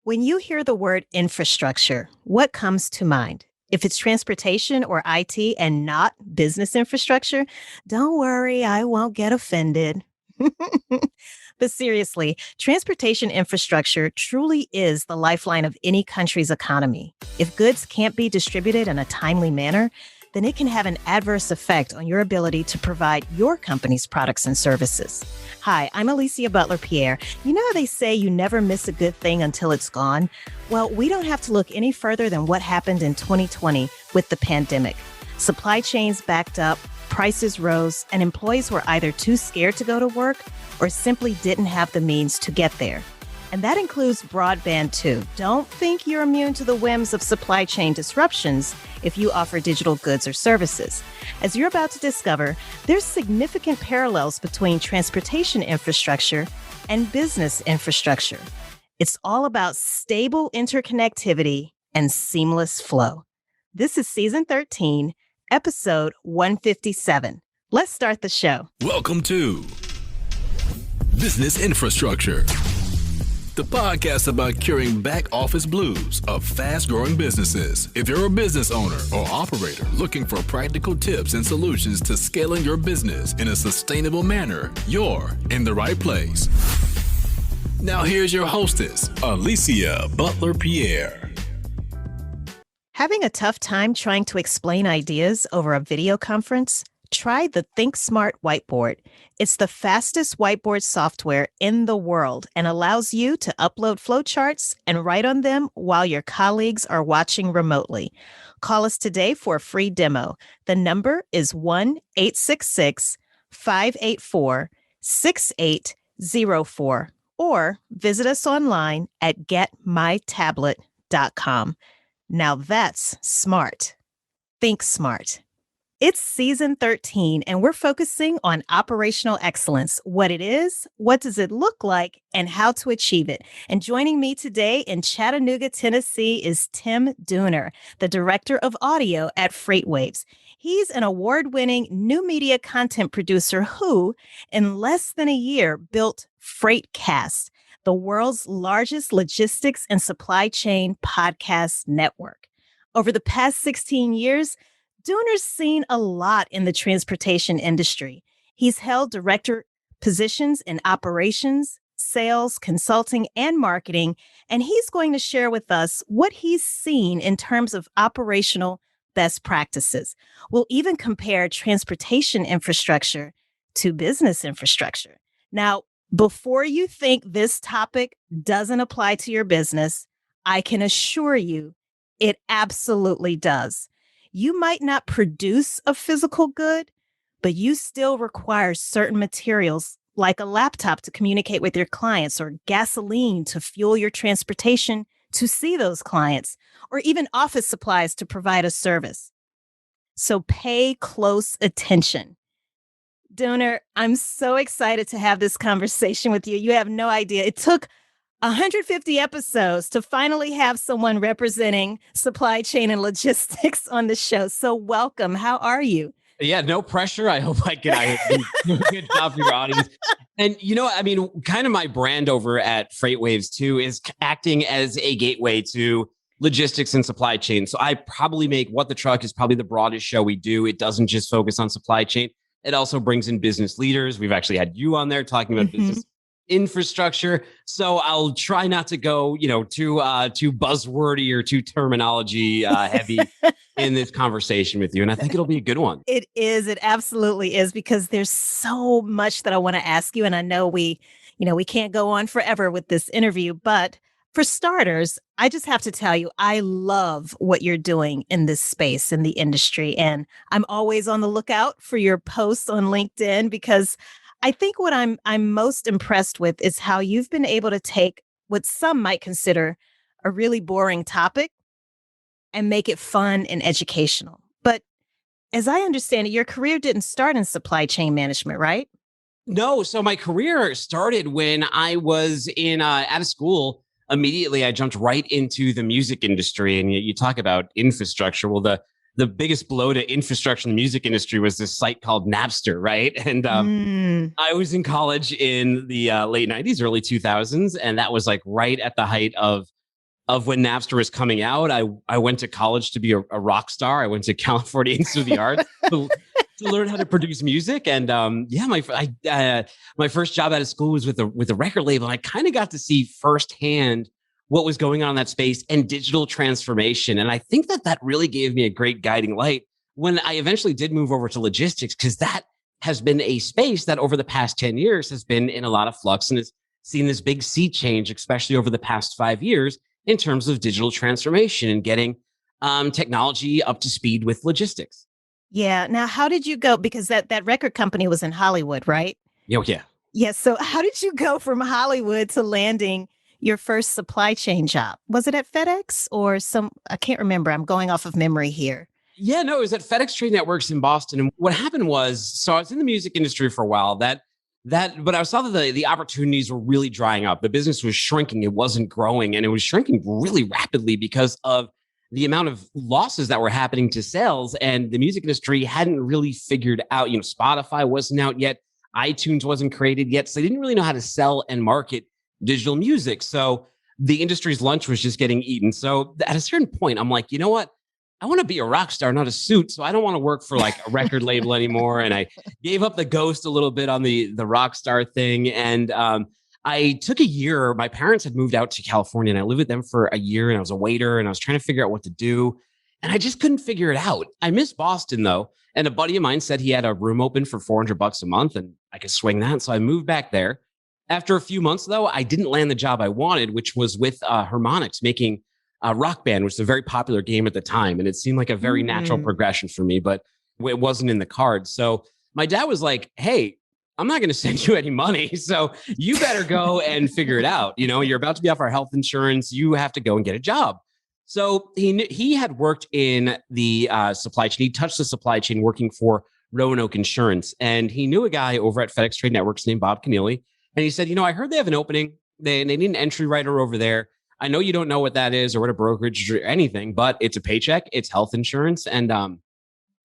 When you hear the word infrastructure, what comes to mind? If it's transportation or IT and not business infrastructure, don't worry, I won't get offended. But seriously, transportation infrastructure truly is the lifeline of any country's economy. If goods can't be distributed in a timely manner, then it can have an adverse effect on your ability to provide your company's products and services. Hi, I'm Alicia Butler-Pierre. You know how they say you never miss a good thing until it's gone? Well, we don't have to look any further than what happened in 2020 with the pandemic. Supply chains backed up, prices rose, and employees were either too scared to go to work or simply didn't have the means to get there. And that includes broadband too. Don't think you're immune to the whims of supply chain disruptions if you offer digital goods or services. As you're about to discover, there's significant parallels between transportation infrastructure and business infrastructure. It's all about stable interconnectivity and seamless flow. This is Season 13, Episode 157. Let's start the show. Welcome to Business Infrastructure, the podcast about curing back office blues of fast-growing businesses. If you're a business owner or operator looking for practical tips and solutions to scaling your business in a sustainable manner, you're in the right place. Now here's your hostess, Alicia Butler-Pierre. Having a tough time trying to explain ideas over a video conference? Try the Think Smart Whiteboard. It's the fastest whiteboard software in the world and allows you to upload flowcharts and write on them while your colleagues are watching remotely. Call us today for a free demo. The number is 1-866-584-6804 or visit us online at getmytablet.com. Now that's smart. Think smart. It's Season 13, and we're focusing on operational excellence, what it is, what does it look like, and how to achieve it. And joining me today in Chattanooga, Tennessee is Tim Dooner, the Director of Audio at FreightWaves. He's an award-winning new media content producer who, in less than a year, built FreightCasts, the world's largest logistics and supply chain podcast network. Over the past 16 years, Dooner's seen a lot in the transportation industry. He's held director positions in operations, sales, consulting, and marketing, and he's going to share with us what he's seen in terms of operational best practices. We'll even compare transportation infrastructure to business infrastructure. Now, before you think this topic doesn't apply to your business, I can assure you it absolutely does. You might not produce a physical good, but you still require certain materials like a laptop to communicate with your clients or gasoline to fuel your transportation to see those clients, or even office supplies to provide a service. So pay close attention. Dooner, I'm so excited to have this conversation with you. You have no idea. It took 150 episodes to finally have someone representing supply chain and logistics on the show. So welcome. How are you? Yeah, no pressure. I hope I do a good job for your audience. And, kind of my brand over at FreightWaves too is acting as a gateway to logistics and supply chain. So I probably make What the Truck is probably the broadest show we do. It doesn't just focus on supply chain. It also brings in business leaders. We've actually had you on there talking about business infrastructure. So I'll try not to go, too buzzwordy or too terminology heavy in this conversation with you. And I think it'll be a good one. It is. It absolutely is, because there's so much that I want to ask you. And I know we can't go on forever with this interview, but for starters, I just have to tell you, I love what you're doing in this space, in the industry. And I'm always on the lookout for your posts on LinkedIn, because I think what I'm most impressed with is how you've been able to take what some might consider a really boring topic and make it fun and educational. But as I understand it, your career didn't start in supply chain management, right? No. So my career started when I was out of school. Immediately, I jumped right into the music industry. And you talk about infrastructure. Well, the biggest blow to infrastructure in the music industry was this site called Napster, right? And I was in college in the late 90s, early 2000s. And that was like right at the height of of when Napster was coming out. I went to college to be a rock star. I went to California Institute of the Arts to learn how to produce music. And my first job out of school was with a record label. And I kind of got to see firsthand what was going on in that space and digital transformation. And I think that really gave me a great guiding light when I eventually did move over to logistics, because that has been a space that over the past 10 years has been in a lot of flux and has seen this big sea change, especially over the past 5 years in terms of digital transformation and getting technology up to speed with logistics. Yeah. Now, how did you go? Because that record company was in Hollywood, right? Oh, yeah. Yeah. So how did you go from Hollywood to landing your first supply chain job? Was it at FedEx or I can't remember. I'm going off of memory here. Yeah, no, it was at FedEx Trade Networks in Boston. And what happened was, so I was in the music industry for a while, but I saw that the opportunities were really drying up. The business was shrinking. It wasn't growing, and it was shrinking really rapidly because of the amount of losses that were happening to sales. And the music industry hadn't really figured out, Spotify wasn't out yet. iTunes wasn't created yet. So they didn't really know how to sell and market digital music. So the industry's lunch was just getting eaten. So at a certain point, I'm like, you know what? I want to be a rock star, not a suit. So I don't want to work for like a record label anymore. And I gave up the ghost a little bit on the rock star thing. And I took a year. My parents had moved out to California and I lived with them for a year, and I was a waiter and I was trying to figure out what to do. And I just couldn't figure it out. I miss Boston though. And a buddy of mine said he had a room open for $400 a month and I could swing that. So I moved back there. After a few months though, I didn't land the job I wanted, which was with Harmonix, making Rock Band, which was a very popular game at the time. And it seemed like a very natural progression for me, but it wasn't in the cards. So my dad was like, hey, I'm not going to send you any money. So you better go and figure it out. You're about to be off our health insurance. You have to go and get a job. So he had worked in the supply chain. He touched the supply chain working for Roanoke Insurance. And he knew a guy over at FedEx Trade Networks named Bob Keneally. And he said, I heard they have an opening. They need an entry writer over there. I know you don't know what that is or what a brokerage or anything, but it's a paycheck, it's health insurance, and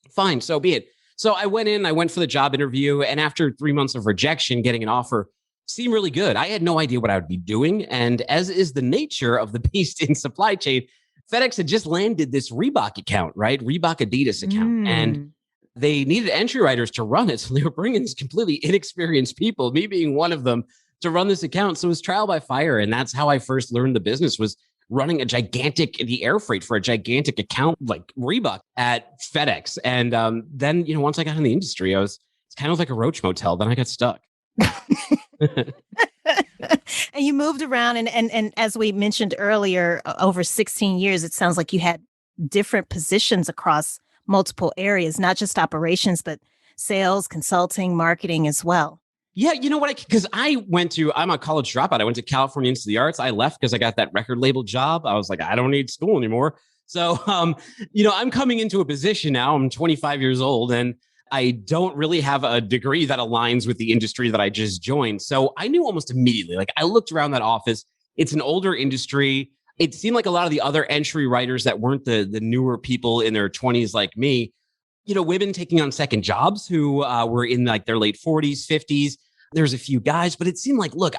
fine, so be it. So I went for the job interview, and after 3 months of rejection, getting an offer seemed really good. I had no idea what I would be doing, and as is the nature of the beast in supply chain, FedEx had just landed this Reebok account, right? Reebok Adidas account, and they needed entry writers to run it, so they were bringing these completely inexperienced people, me being one of them, to run this account. So it was trial by fire. And that's how I first learned the business, was running the air freight for a gigantic account like Reebok at FedEx. And then, once I got in the industry, it's kind of like a roach motel. Then I got stuck. And you moved around. And as we mentioned earlier, over 16 years, it sounds like you had different positions across multiple areas, not just operations, but sales, consulting, marketing as well. Yeah, you know what? Because I'm a college dropout. I went to California Institute of the Arts. I left because I got that record label job. I was like, I don't need school anymore. So, I'm coming into a position now. I'm 25 years old and I don't really have a degree that aligns with the industry that I just joined. So I knew almost immediately, like I looked around that office. It's an older industry. It seemed like a lot of the other entry writers that weren't the newer people in their 20s like me, women taking on second jobs who were in like their late 40s, 50s. There's a few guys, but it seemed like, look,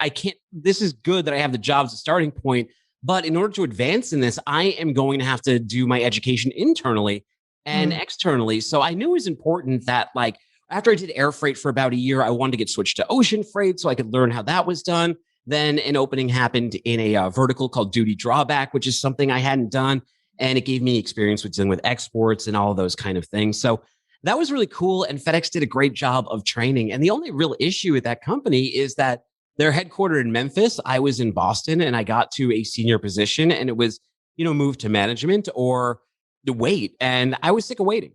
this is good that I have the job as a starting point, but in order to advance in this, I am going to have to do my education internally and externally. So I knew it was important that like, after I did air freight for about a year, I wanted to get switched to ocean freight so I could learn how that was done. Then an opening happened in a vertical called duty drawback, which is something I hadn't done. And it gave me experience with dealing with exports and all of those kind of things. So that was really cool. And FedEx did a great job of training. And the only real issue with that company is that they're headquartered in Memphis. I was in Boston and I got to a senior position and it was, moved to management or to wait. And I was sick of waiting,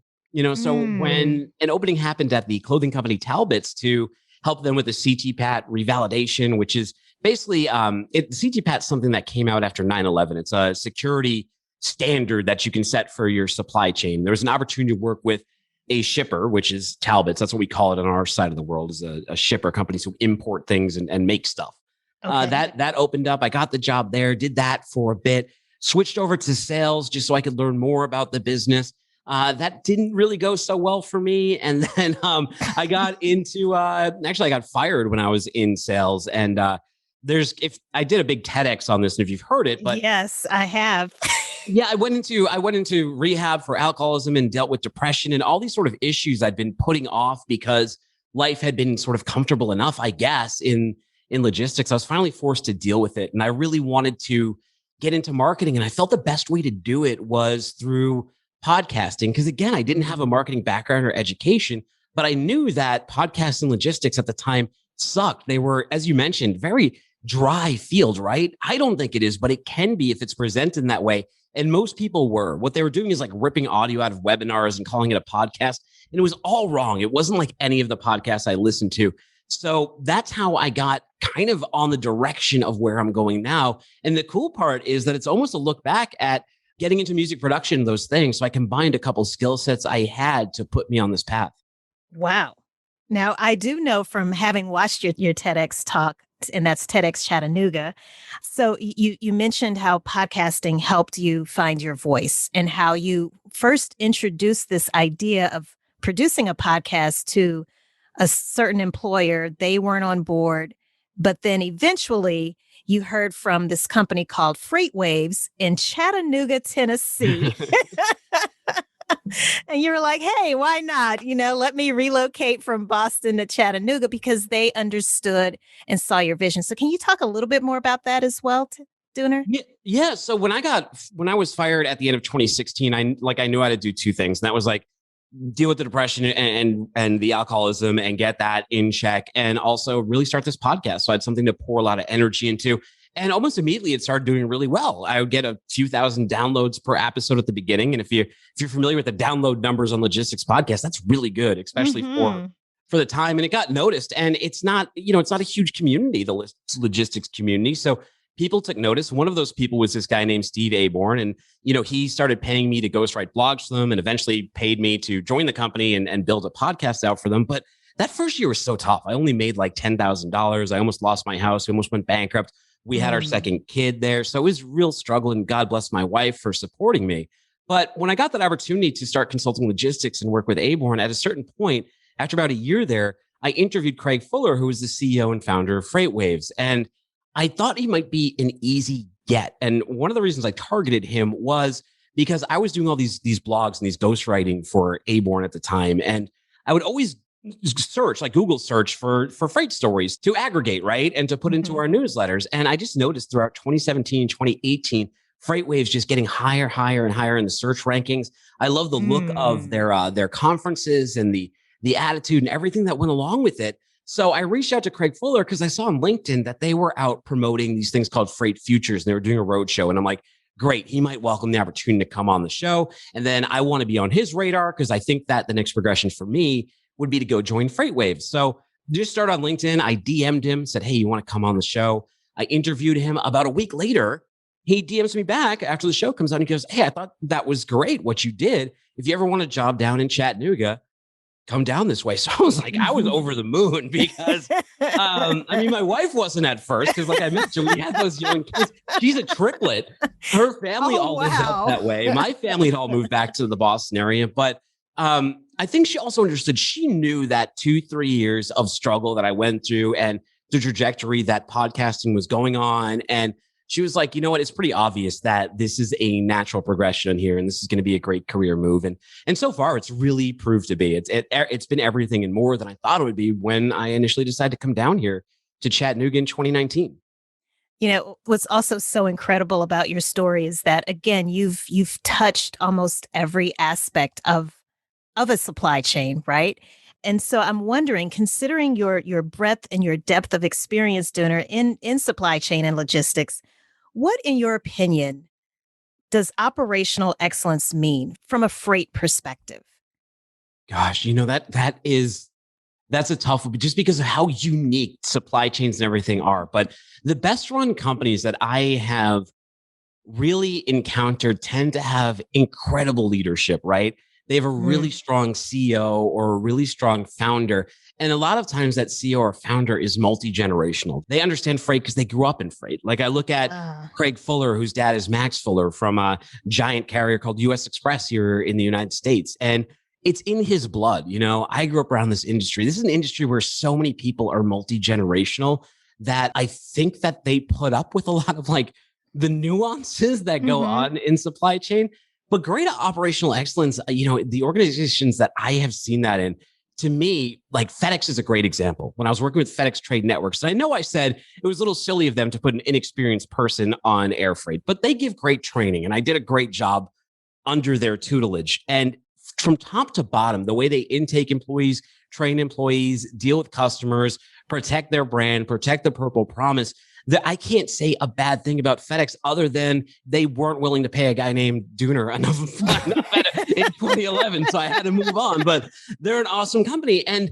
so when an opening happened at the clothing company Talbot's to help them with the CT-PAT revalidation, which is basically, CT-PAT is something that came out after 9/11. It's a security standard that you can set for your supply chain. There was an opportunity to work with a shipper, which is Talbot's. That's what we call it on our side of the world, is a shipper, companies who import things and make stuff. Okay. That opened up. I got the job there, did that for a bit, switched over to sales just so I could learn more about the business. That didn't really go so well for me. And then I got into, actually I got fired when I was in sales. And if I did a big TEDx on this, and if you've heard it, but yes, I have. yeah, I went into rehab for alcoholism and dealt with depression and all these sort of issues I'd been putting off because life had been sort of comfortable enough, I guess, in logistics. I was finally forced to deal with it. And I really wanted to get into marketing. And I felt the best way to do it was through podcasting. Because again, I didn't have a marketing background or education, but I knew that podcasts and logistics at the time sucked. They were, as you mentioned, very dry field, right? I don't think it is, but it can be if it's presented in that way. And most people were. What they were doing is like ripping audio out of webinars and calling it a podcast. And it was all wrong. It wasn't like any of the podcasts I listened to. So that's how I got kind of on the direction of where I'm going now. And the cool part is that it's almost a look back at getting into music production, those things. So I combined a couple skill sets I had to put me on this path. Wow. Now, I do know from having watched your TEDx talk, and that's TEDx Chattanooga. So you mentioned how podcasting helped you find your voice and how you first introduced this idea of producing a podcast to a certain employer. They weren't on board, but then eventually you heard from this company called FreightWaves in Chattanooga, Tennessee. And you were like, hey, why not? Let me relocate from Boston to Chattanooga because they understood and saw your vision. So can you talk a little bit more about that as well, Dooner? Yeah. So when I was fired at the end of 2016, I knew how to do two things. And that was like deal with the depression and the alcoholism and get that in check, and also really start this podcast. So I had something to pour a lot of energy into. And almost immediately, it started doing really well. I would get a few thousand downloads per episode at the beginning. And if you're familiar with the download numbers on logistics podcasts, that's really good, especially for the time. And it got noticed. And it's not a huge community, the logistics community. So people took notice. One of those people was this guy named Steve Aborn. And, he started paying me to ghostwrite blogs for them and eventually paid me to join the company and build a podcast out for them. But that first year was so tough. I only made like $10,000. I almost lost my house. I almost went bankrupt. We had our second kid there. So it was real struggle, and God bless my wife for supporting me. But when I got that opportunity to start consulting logistics and work with Aborn, at a certain point, after about a year there, I interviewed Craig Fuller, who was the CEO and founder of FreightWaves. And I thought he might be an easy get. And one of the reasons I targeted him was because I was doing all these blogs and these ghostwriting for Aborn at the time. And I would always search, like Google search for freight stories to aggregate, right? And to put into our newsletters. And I just noticed throughout 2017, 2018, FreightWaves just getting higher, and higher in the search rankings. I love the look of their conferences and the attitude and everything that went along with it. So I reached out to Craig Fuller because I saw on LinkedIn that they were out promoting these things called Freight Futures. And they were doing a road show. And I'm like, great, he might welcome the opportunity to come on the show. And then I want to be on his radar because I think that the next progression for me would be to go join FreightWaves. So just started on LinkedIn. I DM'd him, said, hey, you want to come on the show? I interviewed him. About a week later, he DMs me back after the show comes out. And he goes, hey, I thought that was great what you did. If you ever want a job down in Chattanooga, come down this way. So I was like, I was over the moon because, my wife wasn't at first because like I mentioned, we had those young kids. She's a triplet. Her family all lived out that way. My family had all moved back to the Boston area. But I think she also understood, she knew that 2-3 years of struggle that I went through and the trajectory that podcasting was going on. And she was like, you know what? It's pretty obvious that this is a natural progression here, and this is going to be a great career move. And so far, it's really proved to be. It's been everything and more than I thought it would be when I initially decided to come down here to Chattanooga in 2019. What's also so incredible about your story is that, again, you've touched almost every aspect of a supply chain, right? And so I'm wondering, considering your breadth and your depth of experience, Dooner, in supply chain and logistics, what, in your opinion, does operational excellence mean from a freight perspective? Gosh, that's a tough one, just because of how unique supply chains and everything are. But the best run companies that I have really encountered tend to have incredible leadership, right? They have a really strong CEO or a really strong founder. And a lot of times that CEO or founder is multi-generational. They understand freight because they grew up in freight. Like I look at Craig Fuller, whose dad is Max Fuller from a giant carrier called US Express here in the United States. And it's in his blood. I grew up around this industry. This is an industry where so many people are multi-generational that I think that they put up with a lot of like the nuances that go on in supply chain, but great operational excellence. The organizations that I have seen that in, to me, like FedEx is a great example. When I was working with FedEx Trade Networks, I know I said it was a little silly of them to put an inexperienced person on air freight, but they give great training and I did a great job under their tutelage. And from top to bottom, the way they intake employees, train employees, deal with customers, protect their brand, protect the Purple Promise, that I can't say a bad thing about FedEx other than they weren't willing to pay a guy named Dooner enough in 2011. So I had to move on, but they're an awesome company. And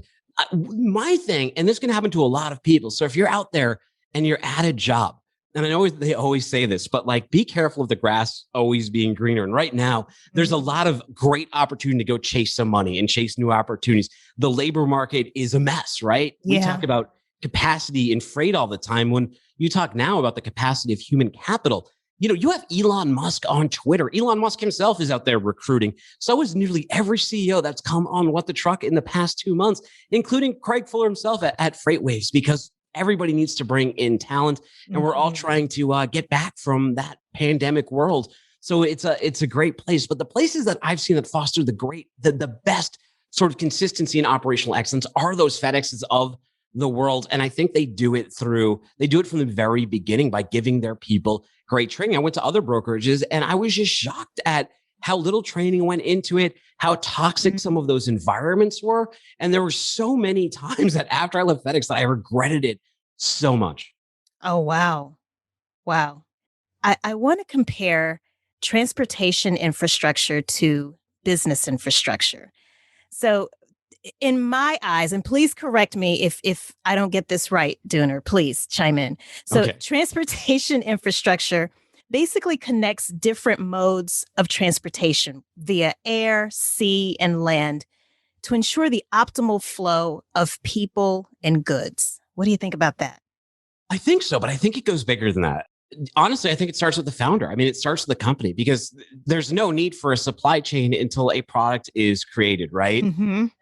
my thing, and this can happen to a lot of people. So if you're out there and you're at a job, and I know they always say this, but like, be careful of the grass always being greener. And right now, there's a lot of great opportunity to go chase some money and chase new opportunities. The labor market is a mess, right? Yeah. We talk about capacity in freight all the time. When you talk now about the capacity of human capital, you have Elon Musk on Twitter. Elon Musk himself is out there recruiting. So is nearly every CEO that's come on What the Truck in the past 2 months, including Craig Fuller himself at FreightWaves, because everybody needs to bring in talent, and we're all trying to get back from that pandemic world. So it's a great place. But the places that I've seen that foster the best sort of consistency and operational excellence are those FedExes of the world. And I think they do it from the very beginning by giving their people great training. I went to other brokerages and I was just shocked at how little training went into it, how toxic some of those environments were. And there were so many times that after I left FedEx that I regretted it so much. Oh, wow. Wow. I want to compare transportation infrastructure to business infrastructure. So in my eyes, and please correct me if I don't get this right, Dooner, please chime in. So Okay. Transportation infrastructure basically connects different modes of transportation via air, sea, and land to ensure the optimal flow of people and goods. What do you think about that? I think so, but I think it goes bigger than that. Honestly, I think it starts with the founder. I mean, it starts with the company because there's no need for a supply chain until a product is created, right?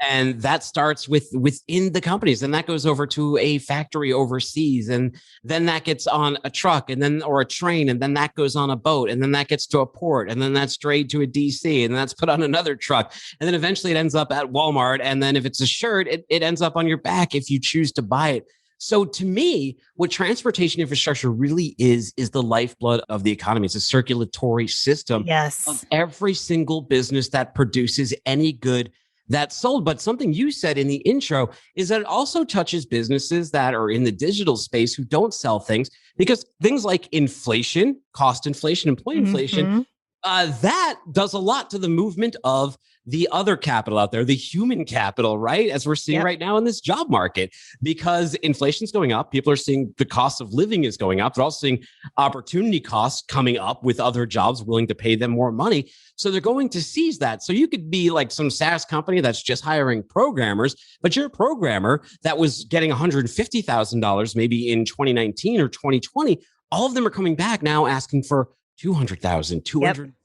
And that starts within the companies. And that goes over to a factory overseas. And then that gets on a truck or a train. And then that goes on a boat. And then that gets to a port. And then that's straight to a DC. And then that's put on another truck. And then eventually it ends up at Walmart. And then if it's a shirt, it ends up on your back if you choose to buy it. So to me, what transportation infrastructure really is the lifeblood of the economy. It's a circulatory system of every single business that produces any good that's sold. But something you said in the intro is that it also touches businesses that are in the digital space who don't sell things, because things like inflation, cost inflation, employee inflation, that does a lot to the movement of the other capital out there, the human capital, right? As we're seeing right now in this job market, because inflation's going up. People are seeing the cost of living is going up. They're also seeing opportunity costs coming up with other jobs willing to pay them more money. So they're going to seize that. So you could be like some SaaS company that's just hiring programmers, but you're a programmer that was getting $150,000 maybe in 2019 or 2020. All of them are coming back now asking for $200,000,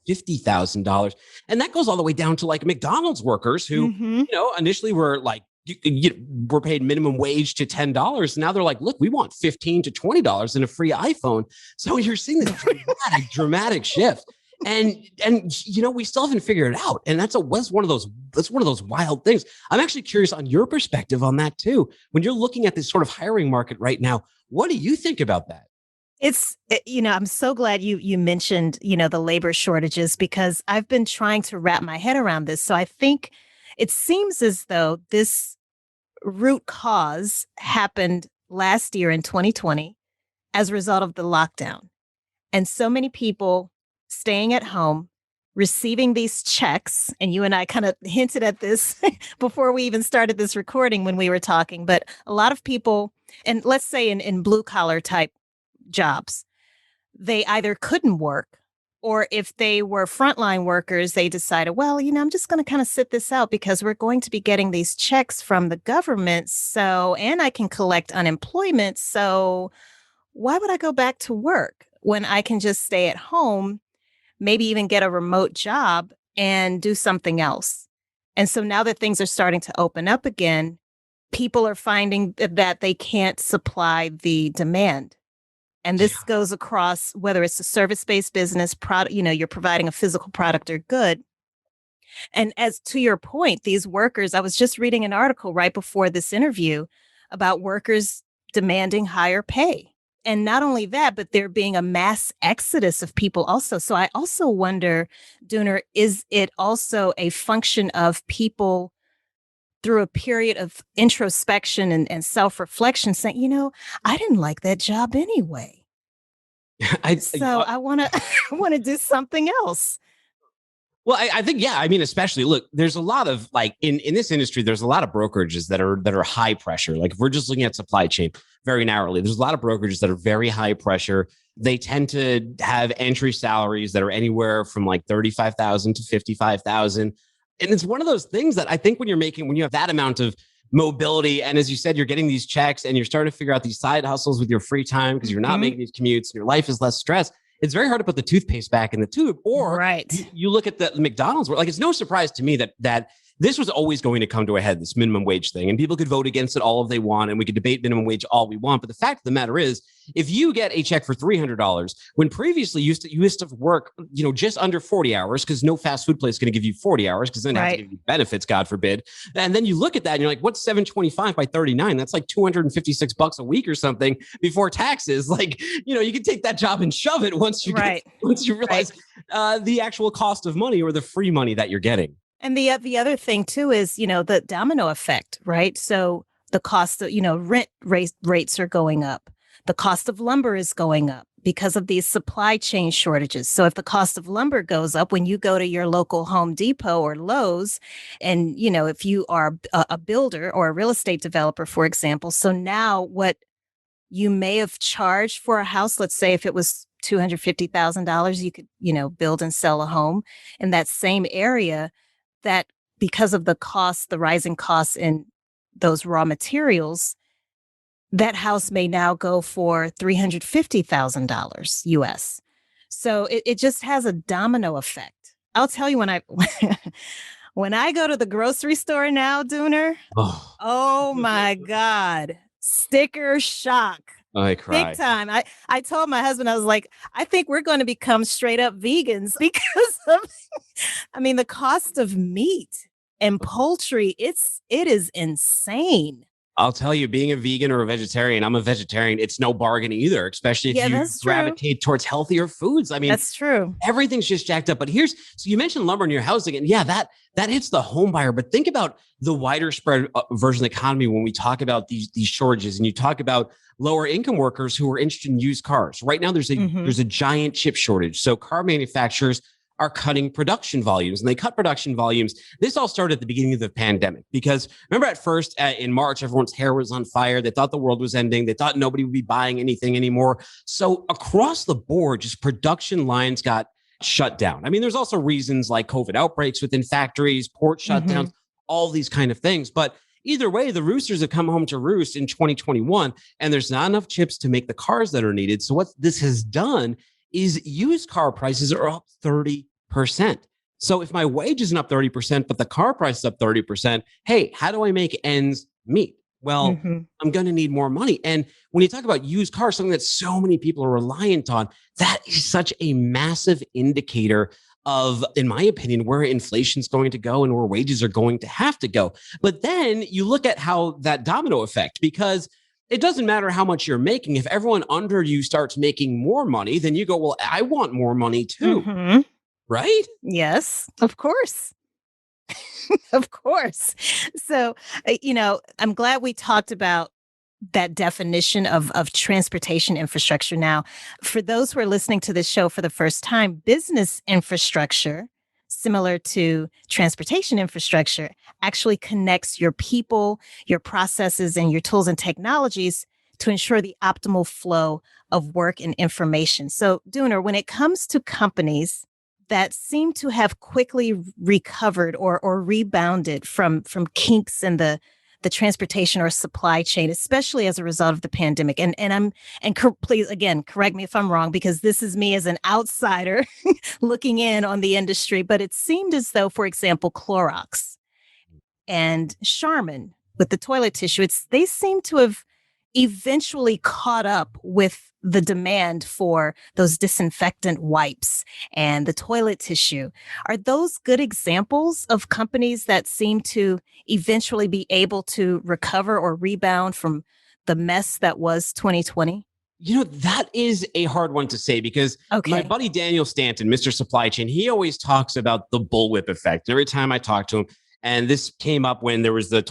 $250,000. And that goes all the way down to like McDonald's workers who, initially were like, were paid minimum wage to $10. Now they're like, look, we want $15 to $20 and a free iPhone. So you're seeing this dramatic shift. And we still haven't figured it out. And that's one of those wild things. I'm actually curious on your perspective on that too. When you're looking at this sort of hiring market right now, what do you think about that? I'm so glad you mentioned, the labor shortages, because I've been trying to wrap my head around this. So I think it seems as though this root cause happened last year in 2020 as a result of the lockdown. And so many people staying at home, receiving these checks. And you and I kind of hinted at this before we even started this recording when we were talking. But a lot of people, and let's say in blue collar type jobs, they either couldn't work, or if they were frontline workers, they decided, well, I'm just going to kind of sit this out because we're going to be getting these checks from the government. So, and I can collect unemployment. So why would I go back to work when I can just stay at home, maybe even get a remote job and do something else? And so now that things are starting to open up again, people are finding that they can't supply the demand. And this goes across whether it's a service-based business product, you're providing a physical product or good. And as to your point, these workers, I was just reading an article right before this interview about workers demanding higher pay. And not only that, but there being a mass exodus of people also. So I also wonder, Dooner, is it also a function of people through a period of introspection and self-reflection saying, I didn't like that job anyway. I want to I want to do something else. Well, I think, yeah. I mean, especially look, there's a lot of like in this industry, there's a lot of brokerages that are high pressure. Like if we're just looking at supply chain very narrowly, there's a lot of brokerages that are very high pressure. They tend to have entry salaries that are anywhere from like 35,000 to 55,000. And it's one of those things that I think when you have that amount of mobility, and as you said, you're getting these checks and you're starting to figure out these side hustles with your free time because you're not making these commutes, your life is less stressed. It's very hard to put the toothpaste back in the tube. Or you look at the McDonald's, like it's no surprise to me that this was always going to come to a head, this minimum wage thing. And people could vote against it all if they want, and we could debate minimum wage all we want. But the fact of the matter is, if you get a check for $300, when previously you used to work, just under 40 hours, because no fast food place is going to give you 40 hours, because then they have to give you benefits, God forbid. And then you look at that and you're like, what's 725 by 39? That's like $256 a week or something before taxes. Like, you can take that job and shove it once you realize the actual cost of money or the free money that you're getting. And the other thing too is, the domino effect, right? So the cost of, rent rates are going up. The cost of lumber is going up because of these supply chain shortages. So if the cost of lumber goes up, when you go to your local Home Depot or Lowe's, and, if you are a builder or a real estate developer, for example, so now what you may have charged for a house, let's say if it was $250,000, you could, build and sell a home in that same area, that because of the rising costs in those raw materials, that house may now go for $350,000 US. So it just has a domino effect. I'll tell you, when I go to the grocery store now, Dooner, oh my God, sticker shock. I cry. Big time. I told my husband, I was like, I think we're going to become straight up vegans because of, the cost of meat and poultry, it is insane. I'll tell you, being a vegan or a vegetarian, I'm a vegetarian, it's no bargain either, especially if you gravitate towards healthier foods. That's true. Everything's just jacked up. But so you mentioned lumber in your housing, and yeah, that hits the home buyer. But think about the wider spread version of the economy when we talk about these shortages, and you talk about lower income workers who are interested in used cars. Right now, there's a giant chip shortage. So car manufacturers are cutting production volumes, and they cut production volumes. This all started at the beginning of the pandemic, because remember at first in March, everyone's hair was on fire. They thought the world was ending. They thought nobody would be buying anything anymore. So across the board, just production lines got shut down. There's also reasons like COVID outbreaks within factories, port shutdowns, all these kind of things. But either way, the roosters have come home to roost in 2021, and there's not enough chips to make the cars that are needed. So what this has done is used car prices are up 30%. So if my wage isn't up 30%, but the car price is up 30%, hey, how do I make ends meet? Well, I'm going to need more money. And when you talk about used cars, something that so many people are reliant on, that is such a massive indicator of, in my opinion, where inflation's going to go and where wages are going to have to go. But then you look at how that domino effect, because it doesn't matter how much you're making. If everyone under you starts making more money, then you go, well, I want more money too. Right? Yes, of course. Of course. So, I'm glad we talked about that definition of transportation infrastructure. Now, for those who are listening to this show for the first time, business infrastructure, similar to transportation infrastructure, actually connects your people, your processes, and your tools and technologies to ensure the optimal flow of work and information. So, Dooner, when it comes to companies that seem to have quickly recovered or rebounded from kinks in the transportation or supply chain, especially as a result of the pandemic. Please, again, correct me if I'm wrong, because this is me as an outsider looking in on the industry. But it seemed as though, for example, Clorox and Charmin with the toilet tissue, they seem to have eventually caught up with the demand for those disinfectant wipes and the toilet tissue. Are those good examples of companies that seem to eventually be able to recover or rebound from the mess that was 2020? That is a hard one to say because my Okay. buddy Daniel Stanton, Mr. Supply Chain, he always talks about the bullwhip effect. And every time I talk to him, and this came up when there was the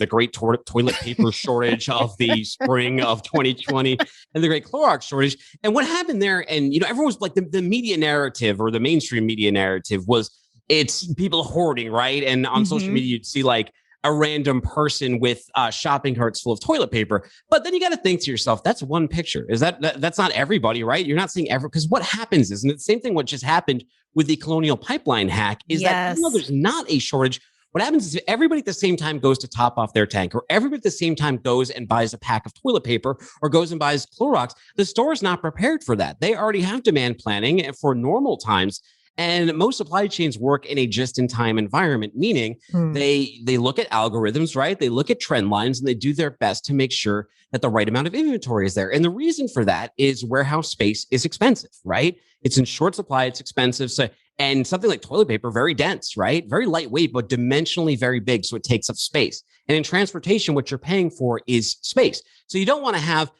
great toilet paper shortage of the spring of 2020 and the great Clorox shortage. And what happened there, and everyone was like the media narrative or the mainstream media narrative was it's people hoarding, right? And on social media, you'd see like a random person with shopping carts full of toilet paper. But then you got to think to yourself, that's one picture. Is that's not everybody, right? You're not seeing because what happens is, and it's the same thing what just happened with the Colonial Pipeline hack, is that even though there's not a shortage, what happens is everybody at the same time goes to top off their tank, or everybody at the same time goes and buys a pack of toilet paper or goes and buys Clorox. The store is not prepared for that. They already have demand planning for normal times. And most supply chains work in a just-in-time environment, meaning they look at algorithms, right? They look at trend lines and they do their best to make sure that the right amount of inventory is there. And the reason for that is warehouse space is expensive, right? It's in short supply, it's expensive. And something like toilet paper, very dense, right? Very lightweight, but dimensionally very big. So it takes up space. And in transportation, what you're paying for is space. So you don't want to have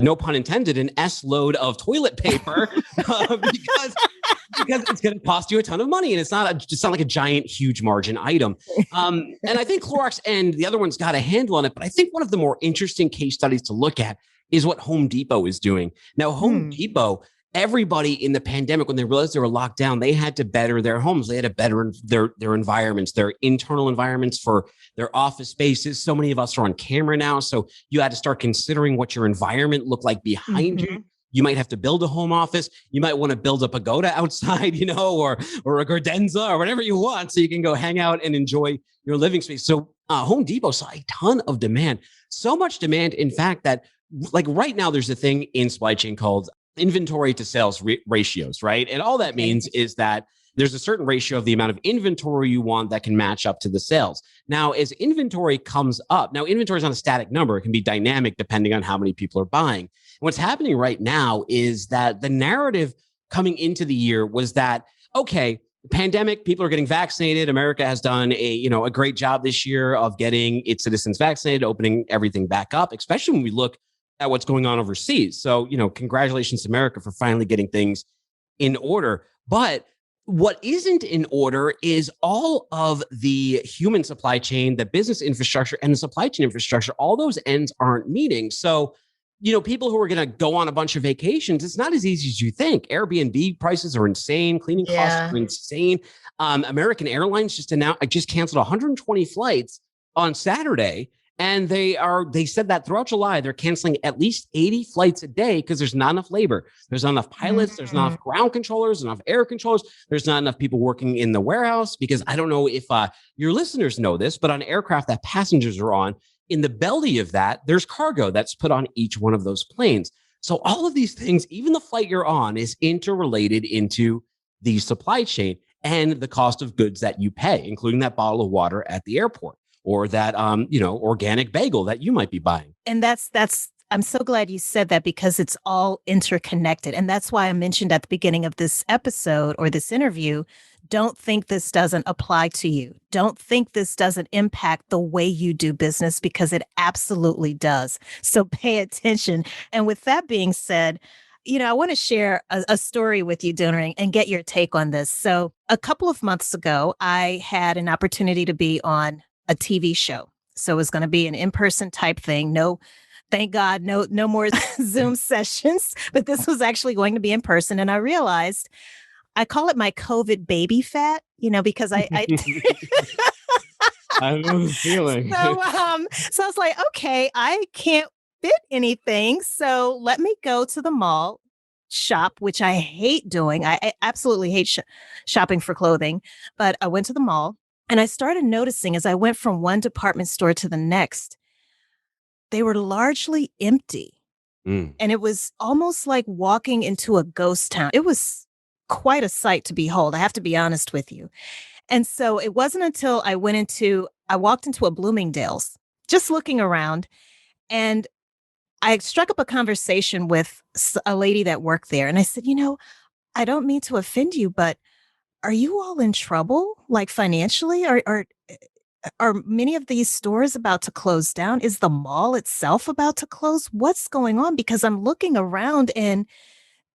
no pun intended, an S load of toilet paper because it's going to cost you a ton of money, and it's not like a giant, huge margin item. And I think Clorox and the other one's got a handle on it. But I think one of the more interesting case studies to look at is what Home Depot is doing now. Home Depot. Everybody in the pandemic, when they realized they were locked down, they had to better their homes. They had to better their environments, their internal environments for their office spaces. So many of us are on camera now. So you had to start considering what your environment looked like behind you. You might have to build a home office. You might want to build a pagoda outside, or a credenza or whatever you want, so you can go hang out and enjoy your living space. So Home Depot saw a ton of demand, so much demand, in fact, that like right now there's a thing in supply chain called inventory to sales ratios, right? And all that means is that there's a certain ratio of the amount of inventory you want that can match up to the sales. Now, as inventory comes up, now inventory is not a static number. It can be dynamic depending on how many people are buying. And what's happening right now is that the narrative coming into the year was that, okay, the pandemic, people are getting vaccinated. America has done a great job this year of getting its citizens vaccinated, opening everything back up, especially when we look at what's going on overseas. So, congratulations to America for finally getting things in order. But what isn't in order is all of the human supply chain, the business infrastructure, and the supply chain infrastructure. All those ends aren't meeting. So, people who are going to go on a bunch of vacations, it's not as easy as you think. Airbnb prices are insane. Cleaning costs are insane. American Airlines just canceled 120 flights on Saturday. And they said that throughout July, they're canceling at least 80 flights a day because there's not enough labor. There's not enough pilots. There's not enough ground controllers, enough air controllers. There's not enough people working in the warehouse, because I don't know if your listeners know this, but on aircraft that passengers are on, in the belly of that, there's cargo that's put on each one of those planes. So all of these things, even the flight you're on, is interrelated into the supply chain and the cost of goods that you pay, including that bottle of water at the airport, or that, organic bagel that you might be buying. And I'm so glad you said that, because it's all interconnected. And that's why I mentioned at the beginning of this episode or this interview, don't think this doesn't apply to you. Don't think this doesn't impact the way you do business, because it absolutely does. So pay attention. And with that being said, I want to share a story with you, Dooner, and get your take on this. So a couple of months ago, I had an opportunity to be on a TV show. So it was going to be an in-person type thing. No, thank God, no more Zoom sessions, but this was actually going to be in person. And I realized I call it my COVID baby fat, because I I know the feeling. So I was like, okay, I can't fit anything. So let me go to the mall, shop, which I hate doing. I absolutely hate shopping for clothing. But I went to the mall. And I started noticing, as I went from one department store to the next, they were largely empty. And it was almost like walking into a ghost town. It was quite a sight to behold, I have to be honest with you. And so it wasn't until I walked into a Bloomingdale's, just looking around, and I struck up a conversation with a lady that worked there. And I said, I don't mean to offend you, but are you all in trouble, like financially? Are many of these stores about to close down? Is the mall itself about to close? What's going on? Because I'm looking around and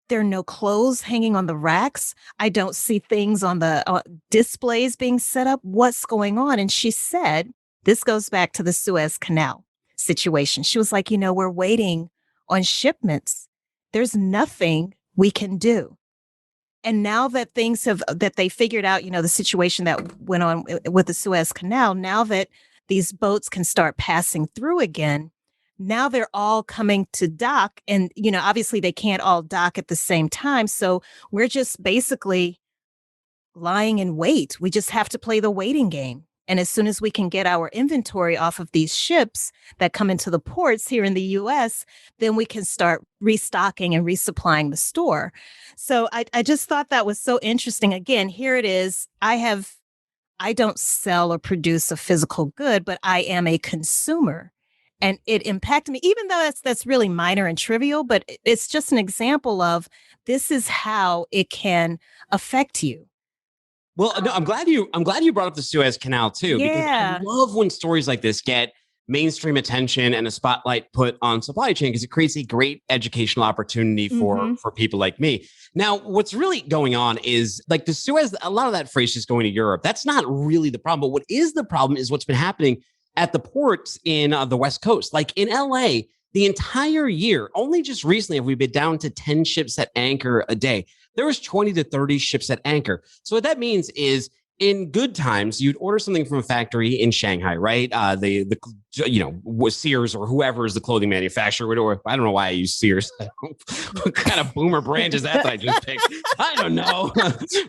there are no clothes hanging on the racks. I don't see things on the displays being set up. What's going on? And she said, this goes back to the Suez Canal situation. She was like, we're waiting on shipments. There's nothing we can do. And now that that they figured out, the situation that went on with the Suez Canal, now that these boats can start passing through again, now they're all coming to dock. And, obviously they can't all dock at the same time. So we're just basically lying in wait. We just have to play the waiting game. And as soon as we can get our inventory off of these ships that come into the ports here in the US, then we can start restocking and resupplying the store. So I just thought that was so interesting. Again, here it is. I don't sell or produce a physical good, but I am a consumer. And it impacted me, even though that's really minor and trivial, but it's just an example of this is how it can affect you. Well, no, I'm glad you brought up the Suez Canal too, because I love when stories like this get mainstream attention and a spotlight put on supply chain, because it creates a great educational opportunity for people like me. Now, what's really going on is like the Suez, a lot of that freight is going to Europe. That's not really the problem. But what is the problem is what's been happening at the ports in the West Coast. Like in LA, the entire year, only just recently have we been down to 10 ships at anchor a day. There was 20 to 30 ships at anchor. So what that means is in good times, you'd order something from a factory in Shanghai, right? Was Sears or whoever is the clothing manufacturer. Or I don't know why I use Sears. What kind of boomer brand is that I just picked? I don't know.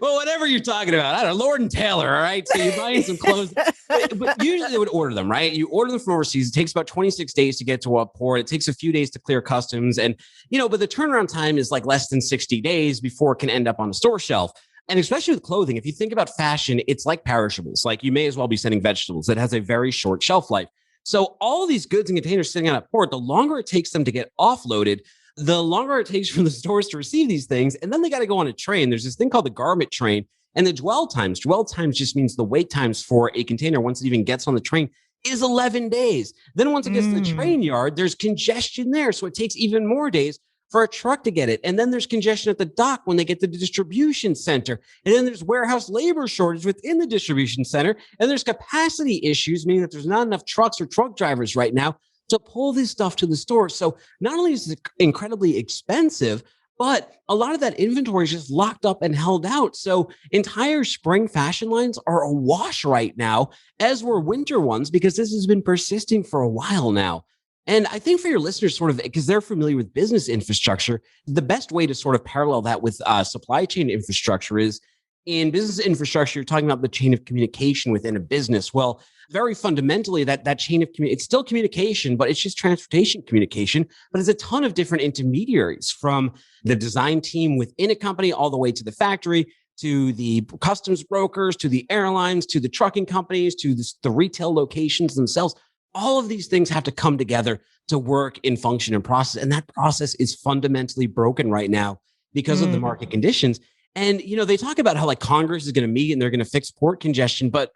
Well, whatever you're talking about. I don't know. Lord and Taylor, all right? So you're buying some clothes. But usually they would order them, right? You order them from overseas. It takes about 26 days to get to a port. It takes a few days to clear customs. And, but the turnaround time is like less than 60 days before it can end up on a store shelf. And especially with clothing, if you think about fashion, it's like perishables. Like you may as well be sending vegetables. It has a very short shelf life. So all these goods and containers sitting on a port, the longer it takes them to get offloaded, the longer it takes for the stores to receive these things. And then they got to go on a train. There's this thing called the garment train. And the dwell times just means the wait times for a container once it even gets on the train is 11 days. Then once it gets to the train yard, there's congestion there. So it takes even more days for a truck to get it. And then there's congestion at the dock when they get to the distribution center. And then there's warehouse labor shortage within the distribution center. And there's capacity issues, meaning that there's not enough trucks or truck drivers right now to pull this stuff to the store. So not only is it incredibly expensive, but a lot of that inventory is just locked up and held out. So entire spring fashion lines are awash right now, as were winter ones, because this has been persisting for a while now. And I think for your listeners, sort of, because they're familiar with business infrastructure, the best way to sort of parallel that with supply chain infrastructure is in business infrastructure, you're talking about the chain of communication within a business. Well, very fundamentally, that chain of communication, it's still communication, but it's just transportation communication. But it's a ton of different intermediaries, from the design team within a company all the way to the factory, to the customs brokers, to the airlines, to the trucking companies, to the retail locations themselves. All of these things have to come together to work in function and process. And that process is fundamentally broken right now because of the market conditions. And, they talk about how like Congress is going to meet and they're going to fix port congestion. But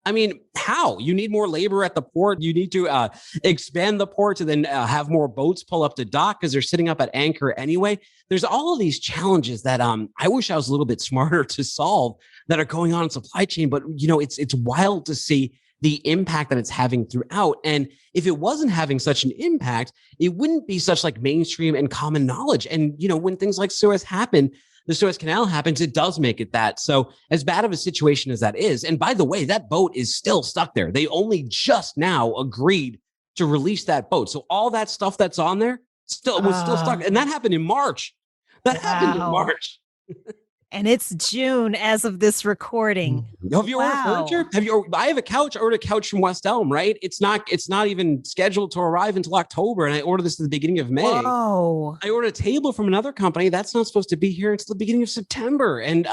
I mean, how? You need more labor at the port. You need to expand the port to then have more boats pull up to dock because they're sitting up at anchor anyway. There's all of these challenges that I wish I was a little bit smarter to solve that are going on in supply chain. But, it's wild to see the impact that it's having throughout. And if it wasn't having such an impact, it wouldn't be such like mainstream and common knowledge. And, when things like Suez happen, the Suez Canal happens, it does make it that. So as bad of a situation as that is, and by the way, that boat is still stuck there. They only just now agreed to release that boat. So all that stuff that's on there was still stuck. And that happened in March. Happened in March. And it's June as of this recording. Have you ordered furniture? I have a couch. I ordered a couch from West Elm, right? It's not even scheduled to arrive until October. And I ordered this at the beginning of May. Whoa. I ordered a table from another company. That's not supposed to be here until the beginning of September. And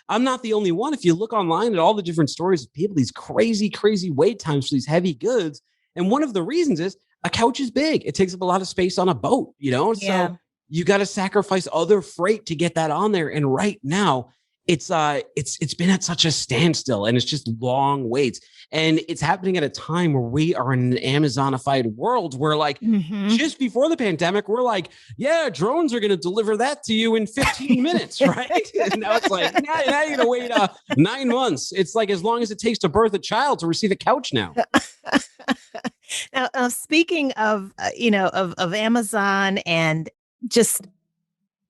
I'm not the only one. If you look online at all the different stories of people, these crazy, crazy wait times for these heavy goods. And one of the reasons is a couch is big. It takes up a lot of space on a boat, Yeah. So you got to sacrifice other freight to get that on there. And right now, it's been at such a standstill, and it's just long waits. And it's happening at a time where we are in an Amazonified world where, like, just before the pandemic, we're like, yeah, drones are going to deliver that to you in 15 minutes, right? And now it's like, now you're going to wait 9 months. It's like as long as it takes to birth a child to receive a couch now. Now, speaking of, of Amazon and just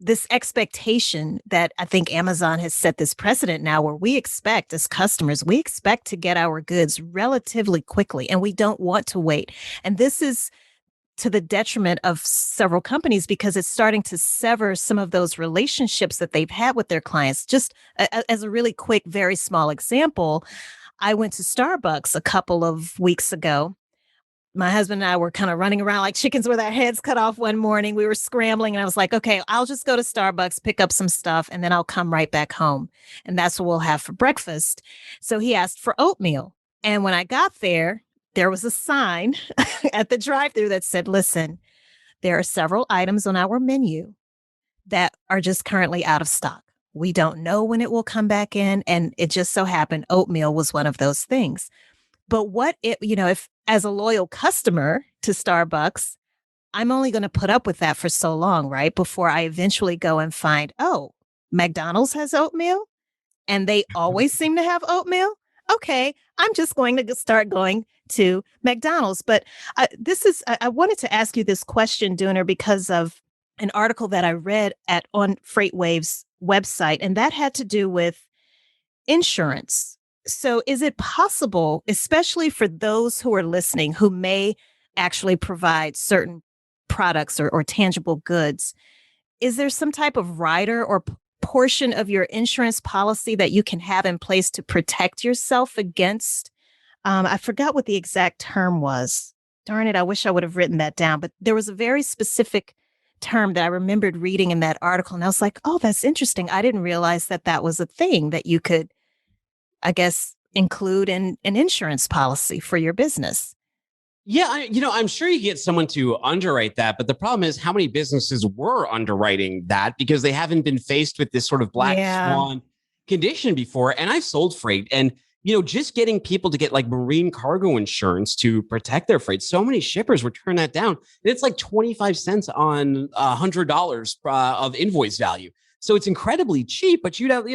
this expectation that I think Amazon has set this precedent now where we expect as customers, we expect to get our goods relatively quickly and we don't want to wait. And this is to the detriment of several companies because it's starting to sever some of those relationships that they've had with their clients. Just as a really quick, very small example, I went to Starbucks a couple of weeks ago. My husband and I were kind of running around like chickens with our heads cut off one morning. We were scrambling and I was like, okay, I'll just go to Starbucks, pick up some stuff, and then I'll come right back home. And that's what we'll have for breakfast. So he asked for oatmeal. And when I got there was a sign at the drive-thru that said, listen, there are several items on our menu that are just currently out of stock. We don't know when it will come back in. And it just so happened oatmeal was one of those things. But if as a loyal customer to Starbucks, I'm only going to put up with that for so long, right? Before I eventually go and find, oh, McDonald's has oatmeal and they always seem to have oatmeal. Okay, I'm just going to start going to McDonald's. But I wanted to ask you this question, Dooner, because of an article that I read on FreightWaves website, and that had to do with insurance. So is it possible, especially for those who are listening, who may actually provide certain products or tangible goods, is there some type of rider or portion of your insurance policy that you can have in place to protect yourself against? I forgot what the exact term was. Darn it, I wish I would have written that down. But there was a very specific term that I remembered reading in that article. And I was like, oh, that's interesting. I didn't realize that was a thing that you could, I guess, include in an insurance policy for your business. Yeah, I'm sure you get someone to underwrite that, but the problem is how many businesses were underwriting that because they haven't been faced with this sort of black swan condition before. And I've sold freight, and just getting people to get like marine cargo insurance to protect their freight. So many shippers would turn that down, and it's like 25 cents on $100 of invoice value. So it's incredibly cheap, but you'd have,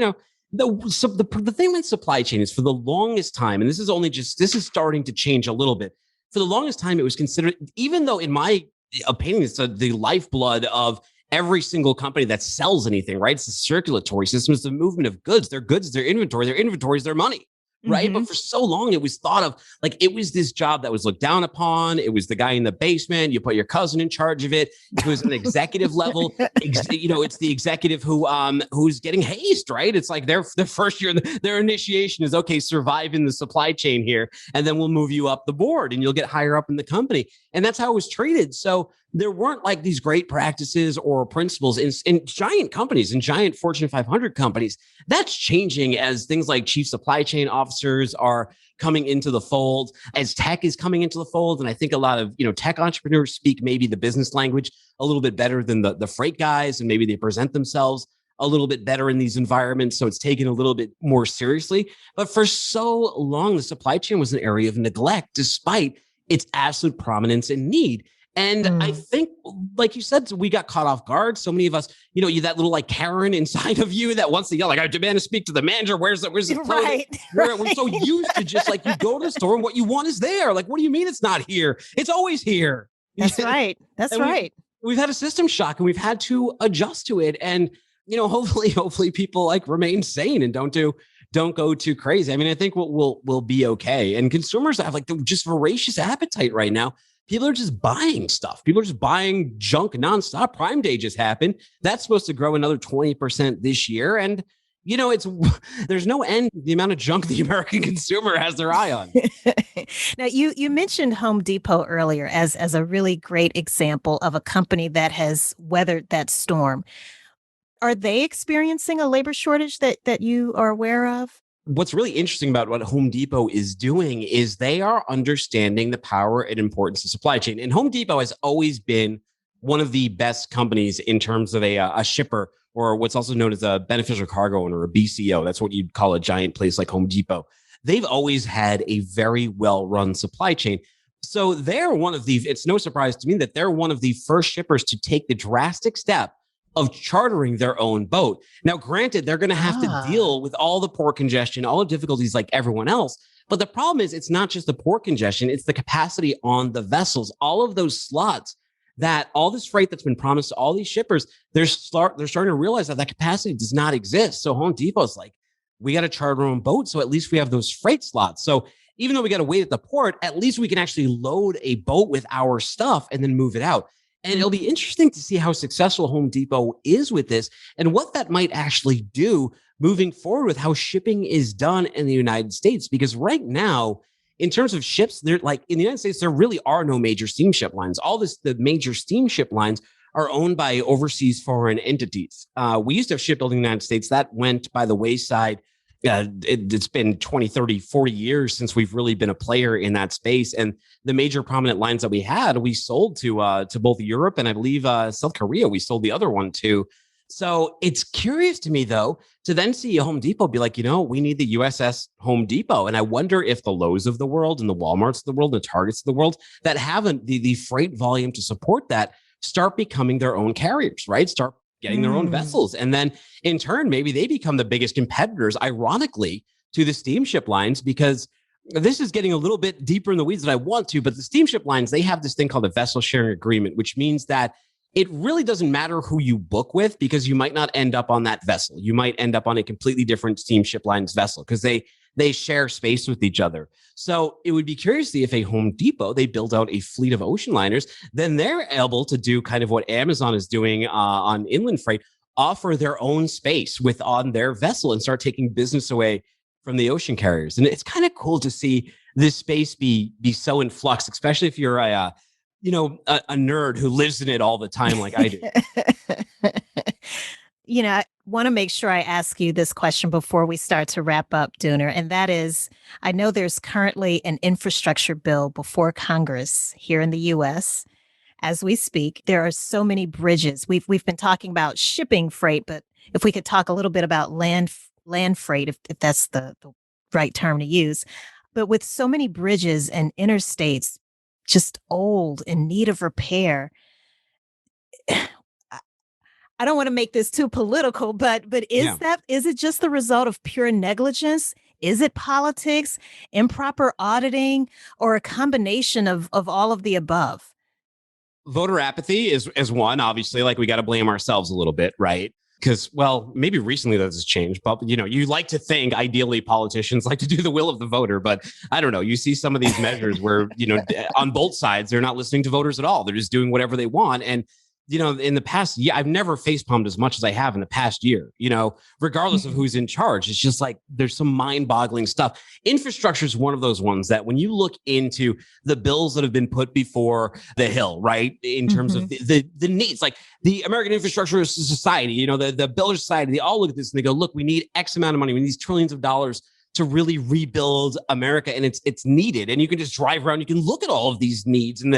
the thing with supply chain is for the longest time, and this is starting to change a little bit. For the longest time, it was considered, even though in my opinion, it's the lifeblood of every single company that sells anything, right? It's the circulatory system, it's the movement of goods, their inventory, their inventory is their money. Right. But for so long, it was thought of like it was this job that was looked down upon. It was the guy in the basement. You put your cousin in charge of it. It was an executive level. It's the executive who's getting hazed. Right. It's like their first year, their initiation is, OK, survive in the supply chain here. And then we'll move you up the board and you'll get higher up in the company. And that's how it was treated. So there weren't like these great practices or principles in giant companies, in giant Fortune 500 companies. That's changing as things like chief supply chain officers are coming into the fold, as tech is coming into the fold. And I think a lot of, tech entrepreneurs speak maybe the business language a little bit better than the freight guys. And maybe they present themselves a little bit better in these environments. So it's taken a little bit more seriously. But for so long, the supply chain was an area of neglect, despite its absolute prominence and need. And I think, like you said, we got caught off guard. So many of us, you that little like Karen inside of you that wants to yell, like, I demand to speak to the manager. Where's the right? We're so used to just like you go to the store and what you want is there. Like, what do you mean it's not here? It's always here. That's right. That's right. We've had a system shock and we've had to adjust to it. And, hopefully people like remain sane and don't go too crazy. I mean, I think we'll be okay. And consumers have like just voracious appetite right now. People are just buying stuff. People are just buying junk nonstop. Prime Day just happened. That's supposed to grow another 20% this year. And, there's no end to the amount of junk the American consumer has their eye on. Now, you mentioned Home Depot earlier as a really great example of a company that has weathered that storm. Are they experiencing a labor shortage that you are aware of? what's really interesting about what Home Depot is doing is they are understanding the power and importance of supply chain. And Home Depot has always been one of the best companies in terms of a shipper, or what's also known as a beneficial cargo owner, a BCO. That's what you'd call a giant place like Home Depot. They've always had a very well-run supply chain. So they're one of the, it's no surprise to me that they're one of the first shippers to take the drastic step of chartering their own boat. Now, granted, they're going to have to deal with all the port congestion, all the difficulties like everyone else. But the problem is it's not just the port congestion, it's the capacity on the vessels. All of those slots that all this freight that's been promised to all these shippers, they're starting to realize that capacity does not exist. So Home Depot's like, we got to charter our own boat. So at least we have those freight slots. So even though we got to wait at the port, at least we can actually load a boat with our stuff and then move it out. And it'll be interesting to see how successful Home Depot is with this and what that might actually do moving forward with how shipping is done in the United States. Because right now, in terms of ships, they're like in the United States, there really are no major steamship lines. The major steamship lines are owned by overseas foreign entities. We used to have shipbuilding in the United States. That went by the wayside. It's been 20, 30, 40 years since we've really been a player in that space. And the major prominent lines that we had, we sold to both Europe and I believe South Korea. We sold the other one too. So it's curious to me, though, to then see a Home Depot be like, we need the USS Home Depot. And I wonder if the Lowe's of the world and the Walmarts of the world, and the Targets of the world that have the freight volume to support that start becoming their own carriers, right? Start getting their own vessels. And then in turn, maybe they become the biggest competitors, ironically, to the steamship lines, because this is getting a little bit deeper in the weeds than I want to, but the steamship lines, they have this thing called a vessel sharing agreement, which means that it really doesn't matter who you book with because you might not end up on that vessel. You might end up on a completely different steamship lines vessel because they share space with each other. So it would be curious to see if a Home Depot, they build out a fleet of ocean liners, then they're able to do kind of what Amazon is doing on inland freight, offer their own space on their vessel and start taking business away from the ocean carriers. And it's kind of cool to see this space be so in flux, especially if you're a nerd who lives in it all the time like I do. I want to make sure I ask you this question before we start to wrap up, Dooner. And that is, I know there's currently an infrastructure bill before Congress here in the U.S. As we speak. There are so many bridges. We've been talking about shipping freight, but if we could talk a little bit about land freight, if that's the right term to use. But with so many bridges and interstates just old, in need of repair, I don't want to make this too political, but is it just the result of pure negligence? Is it politics, improper auditing, or a combination of all of the above? Voter apathy is one, obviously. Like, we got to blame ourselves a little bit, right? Because, well, maybe recently that has changed, but you like to think ideally politicians like to do the will of the voter, but I don't know. You see some of these measures where, on both sides, they're not listening to voters at all. They're just doing whatever they want. And in the past year, I've never facepalmed as much as I have in the past year, regardless of who's in charge. It's just like there's some mind-boggling stuff. Infrastructure is one of those ones that when you look into the bills that have been put before the Hill, right, in terms of the needs, like the American Infrastructure Society, the Builder Society, they all look at this and they go, look, we need X amount of money. We need these trillions of dollars to really rebuild America, and it's needed. And you can just drive around, you can look at all of these needs and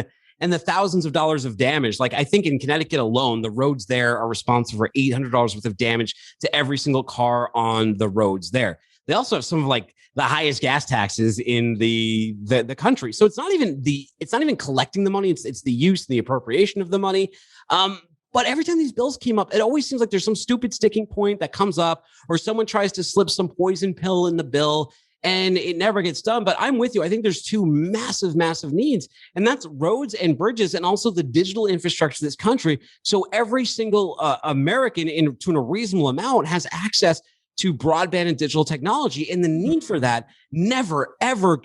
the thousands of dollars of damage. Like, I think in Connecticut alone, the roads there are responsible for $800 worth of damage to every single car on the roads there. They also have some of like the highest gas taxes in the country. So it's not even collecting the money. It's the use and the appropriation of the money. But every time these bills came up, it always seems like there's some stupid sticking point that comes up, or someone tries to slip some poison pill in the bill, and it never gets done. But I'm with you. I think there's two massive, massive needs, and that's roads and bridges, and also the digital infrastructure of this country. So every single American, to a reasonable amount, has access to broadband and digital technology. And the need for that never, ever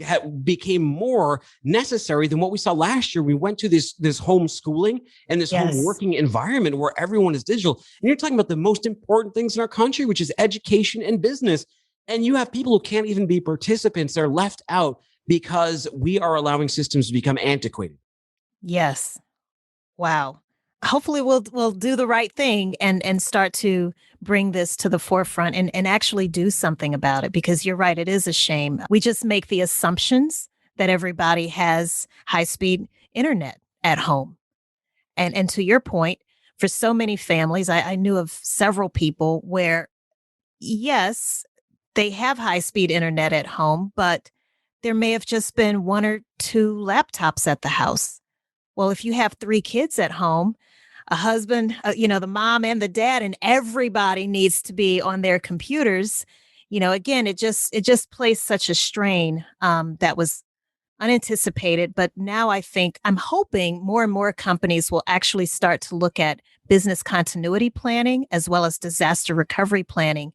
became more necessary than what we saw last year. We went to this homeschooling and this home working environment where everyone is digital. And you're talking about the most important things in our country, which is education and business. And you have people who can't even be participants. They're left out because we are allowing systems to become antiquated. Yes. Wow. hopefully we'll do the right thing and start to bring this to the forefront and actually do something about it, because you're right, it is a shame. We just make the assumptions that everybody has high-speed internet at home. And to your point, for so many families, I knew of several people where, yes, they have high-speed internet at home, but there may have just been one or two laptops at the house. Well, if you have three kids at home, a husband, the mom and the dad, and everybody needs to be on their computers, again, it just placed such a strain that was unanticipated. But now I'm hoping more and more companies will actually start to look at business continuity planning as well as disaster recovery planning,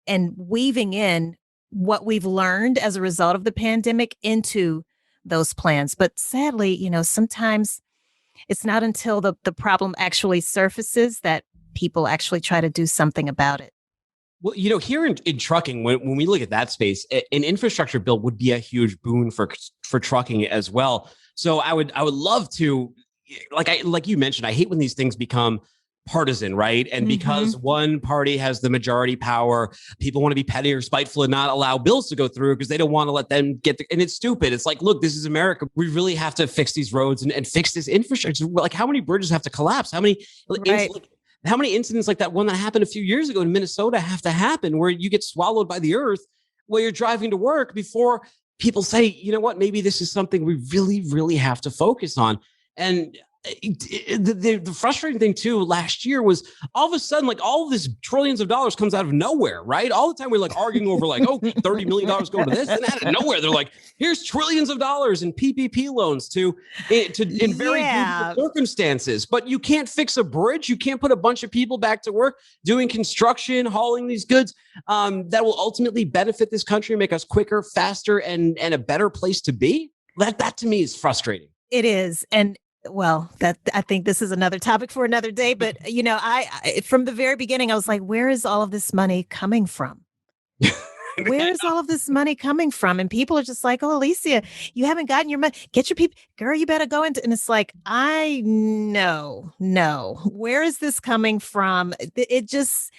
and weaving in what we've learned as a result of the pandemic into those plans. But sadly, sometimes it's not until the problem actually surfaces that people actually try to do something about it. Well, here in trucking, when we look at that space, an infrastructure bill would be a huge boon for trucking as well. So I would love to, like you mentioned, I hate when these things become partisan, right? And because one party has the majority power, people want to be petty or spiteful and not allow bills to go through because they don't want to let them and it's stupid. It's like, look, this is America. We really have to fix these roads and fix this infrastructure. Like, how many bridges have to collapse? How many incidents like that one that happened a few years ago in Minnesota have to happen where you get swallowed by the earth while you're driving to work before people say, you know what, maybe this is something we really, really have to focus on. And the frustrating thing too last year was all of a sudden, like, all of this trillions of dollars comes out of nowhere, right? All the time we're like arguing over like, oh, $30 million going to this, and out of nowhere they're like, here's trillions of dollars in PPP loans in very good circumstances. But you can't fix a bridge, you can't put a bunch of people back to work doing construction, hauling these goods that will ultimately benefit this country, make us quicker, faster, and a better place to be. That to me is frustrating. It is. And well, I think this is another topic for another day. But, I from the very beginning, I was like, where is all of this money coming from? Where is all of this money coming from? And people are just like, oh, Alicia, you haven't gotten your money. Get your people, girl, you better go into. And it's like, no. Where is this coming from? It just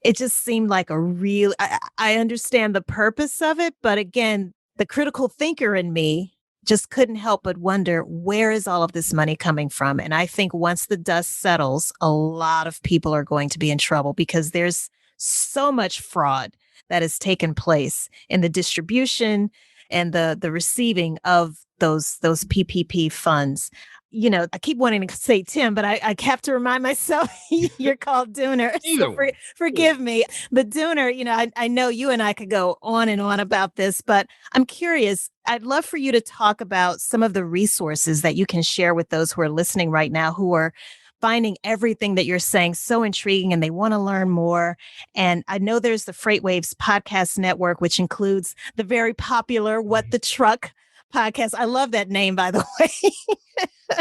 seemed like I understand the purpose of it. But again, the critical thinker in me just couldn't help but wonder, where is all of this money coming from? And I think once the dust settles, a lot of people are going to be in trouble because there's so much fraud that has taken place in the distribution and the receiving of those PPP funds. I keep wanting to say Tim, but I have to remind myself you're called Dooner. So forgive me. But Dooner, I know you and I could go on and on about this, but I'm curious. I'd love for you to talk about some of the resources that you can share with those who are listening right now, who are finding everything that you're saying so intriguing and they want to learn more. And I know there's the FreightWaves podcast network, which includes the very popular What the Truck podcast. I love that name, by the way.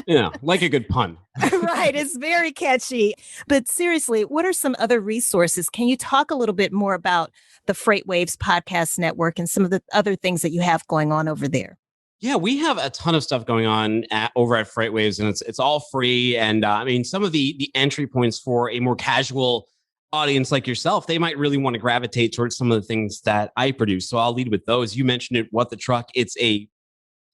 Yeah, like a good pun. Right. It's very catchy. But seriously, what are some other resources? Can you talk a little bit more about the FreightWaves podcast network and some of the other things that you have going on over there? Yeah, we have a ton of stuff going on over at FreightWaves, and it's all free. And some of the entry points for a more casual audience like yourself, they might really want to gravitate towards some of the things that I produce. So I'll lead with those. You mentioned it, What the Truck. It's a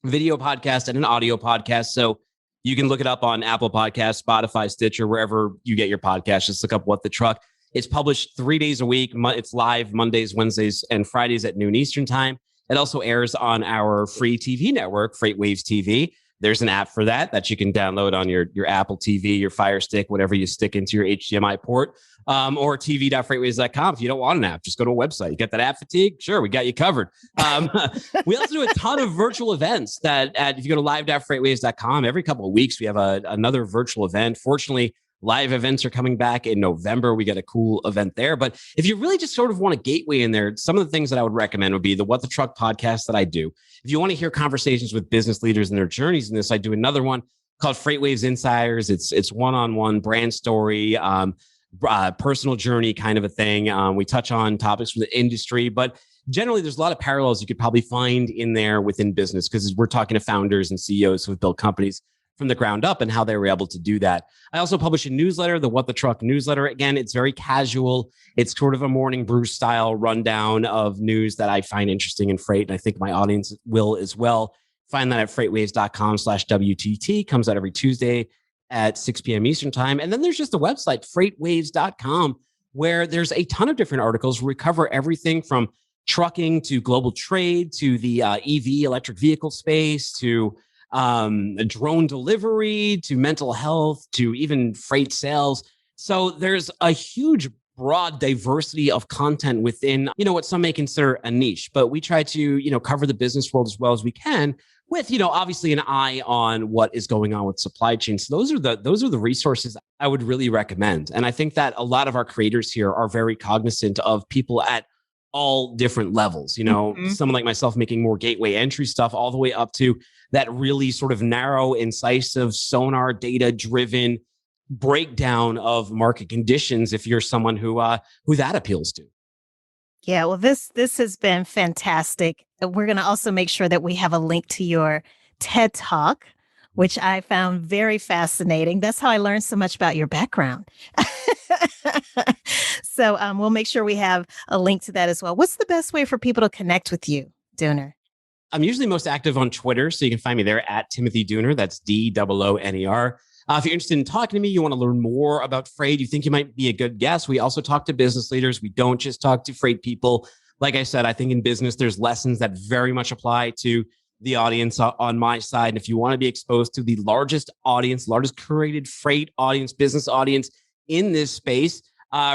video podcast and an audio podcast. So you can look it up on Apple Podcasts, Spotify, Stitcher, wherever you get your podcast. Just look up What the Truck. It's published 3 days a week. It's live Mondays, Wednesdays, and Fridays at noon Eastern time. It also airs on our free TV network, FreightWaves TV. There's an app for that you can download on your Apple TV, your Fire Stick, whatever you stick into your HDMI port, or tv.freightwaves.com. If you don't want an app, just go to a website. You got that app fatigue? Sure, we got you covered. We also do a ton of virtual events that if you go to live.freightwaves.com, every couple of weeks, we have another virtual event. Fortunately, live events are coming back in November. We got a cool event there. But if you really just sort of want a gateway in there, some of the things that I would recommend would be the What the Truck podcast that I do. If you want to hear conversations with business leaders and their journeys in this, I do another one called FreightWaves Insiders. It's one-on-one brand story, personal journey kind of a thing. We touch on topics from the industry, but generally there's a lot of parallels you could probably find in there within business because we're talking to founders and CEOs who have built companies from the ground up and how they were able to do that. I also publish a newsletter, the What the Truck newsletter. Again, it's very casual. It's sort of a morning brew style rundown of news that I find interesting in freight. And I think my audience will as well. Find that at freightwaves.com/WTT. Comes out every Tuesday at 6 p.m. Eastern time. And then there's just a website, freightwaves.com, where there's a ton of different articles where we cover everything from trucking to global trade to the EV electric vehicle space to drone delivery to mental health to even freight sales. So there's a huge broad diversity of content within, what some may consider a niche, but we try to, cover the business world as well as we can with, obviously an eye on what is going on with supply chain. So those are the resources I would really recommend. And I think that a lot of our creators here are very cognizant of people at all different levels, someone like myself making more gateway entry stuff all the way up to that really sort of narrow, incisive, sonar data driven breakdown of market conditions. If you're someone who that appeals to. Yeah, well, this has been fantastic. We're going to also make sure that we have a link to your TED Talk, which I found very fascinating. That's how I learned so much about your background. So we'll make sure we have a link to that as well. What's the best way for people to connect with you, Dooner? I'm usually most active on Twitter, so you can find me there at Timothy Dooner. That's DOONER. If you're interested in talking to me, you want to learn more about freight, you think you might be a good guest, we also talk to business leaders. We don't just talk to freight people. Like I said, I think in business, there's lessons that very much apply to the audience on my side. And if you want to be exposed to the largest audience, largest curated freight audience, business audience in this space,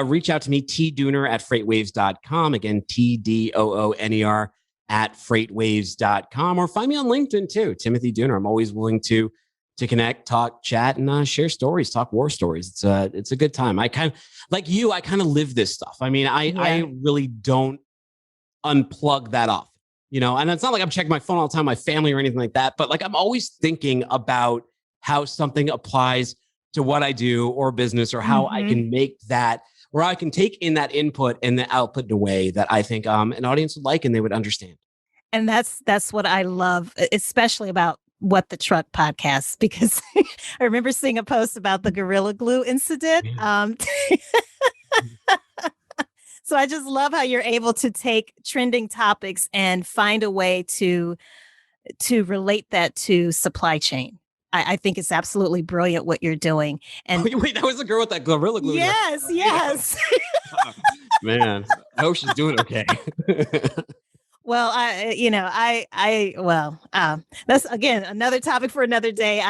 reach out to me, tdooner at freightwaves.com. Again, TDOONER at freightwaves.com, or find me on LinkedIn too, Timothy Dooner. I'm always willing to connect, talk, chat, and share stories, talk war stories. It's a good time. I kind of like you. I kind of live this stuff. I mean, I really don't unplug that off, and it's not like I'm checking my phone all the time, my family or anything like that. But like, I'm always thinking about how something applies to what I do or business, or how I can make that, where I can take in that input and the output in a way that I think an audience would like and they would understand. And that's what I love, especially about What the Truck podcast, because I remember seeing a post about the Gorilla Glue incident. So I just love how you're able to take trending topics and find a way to relate that to supply chain. I think it's absolutely brilliant what you're doing. And wait, that was the girl with that Gorilla Glue. Yes. Man, I hope she's doing okay. Well, that's again another topic for another day.